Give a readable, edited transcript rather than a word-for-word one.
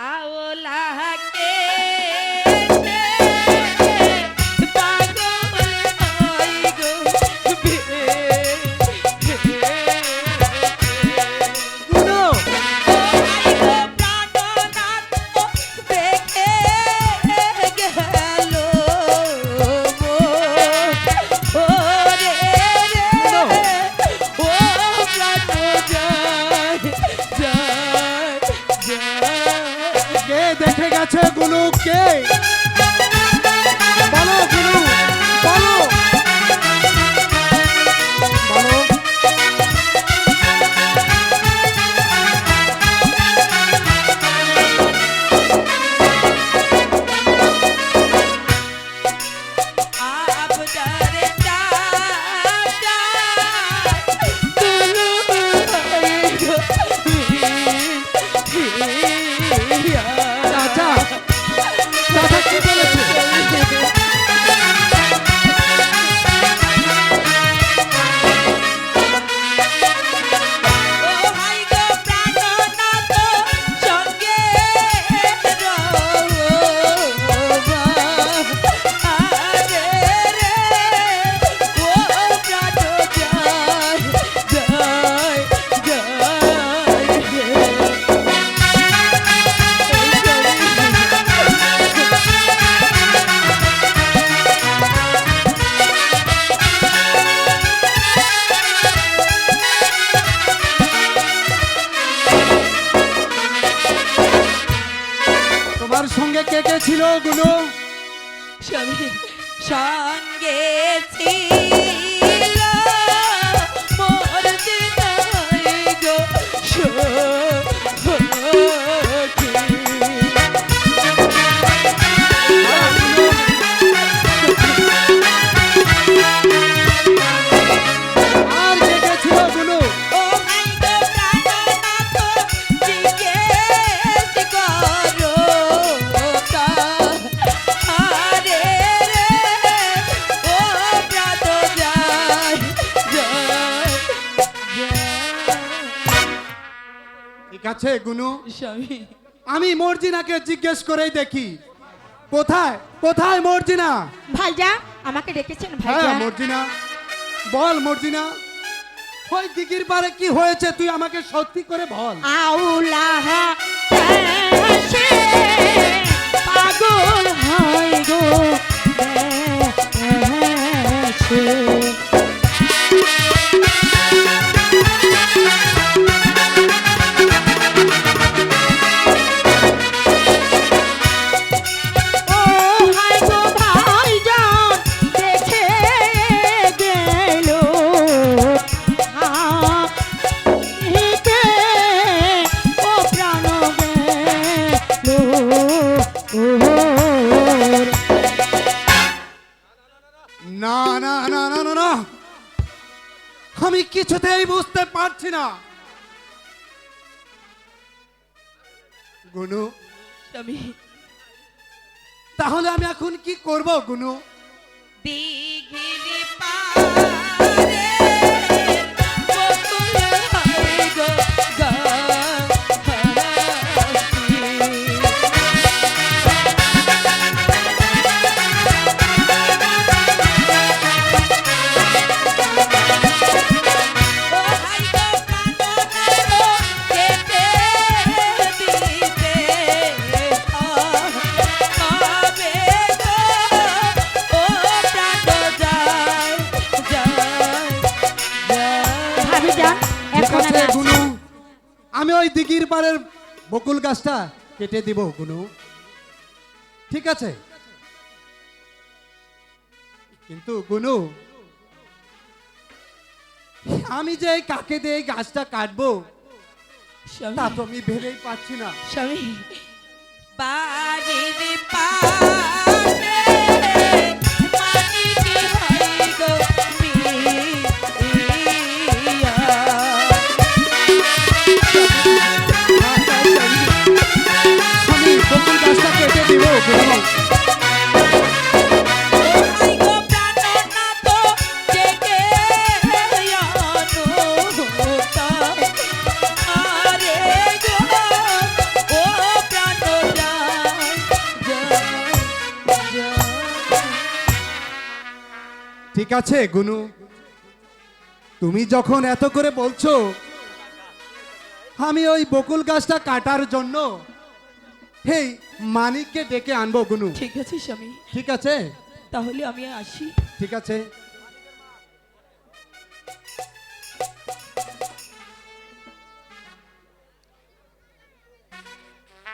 আওলাকে দেখে গেছে গুনুকে বলো গুনু বলো বলো সঙ্গে কে কে ছিল গুনু সঙ্গে ছিল মোর দিনাই গো আর কে কে ছিল গুনু ঠিক আছে গুনু স্বামী আমি মর্জিনাকে জিজ্ঞেস করেই দেখি কোথায় কোথায় মর্জিনা ভাইজান আমাকে ডেকেছেন হ্যাঁ ভাইজান মর্জিনা বল মর্জিনা ওই দিঘির পারে কি হয়েছে তুই আমাকে সত্যি করে বল আউলাহা সে পাগল হয় গো সে না না না না না না আমি কিছুতেই বুঝতে পারছি না গুনু স্বামী তাহলে আমি এখন কি করব গুনু দিঘির পারে বকুল হয় গো আমি ওই দিঘির পাড়ের বকুল গাছটা কেটে দিব গুনু ঠিক আছে কিন্তু গুনু আমি যে কাকে দিয়ে এই গাছটা কাটবো তা তো আমি ভেবেই পাচ্ছি না স্বামী বাড়ির পাশে মানিক হয় গো আমি বকুল গাছটা কেটে দিব গুনু ঠিক আছে গুনু, তুমি যখন এত করে বলছো, আমি ওই বকুল গাছটা কাটার জন্য হেই মানিককে ডেকে আনবো গুনু। ঠিক আছে স্বামী, ঠিক আছে, তাহলে আমি আসি। ঠিক আছে।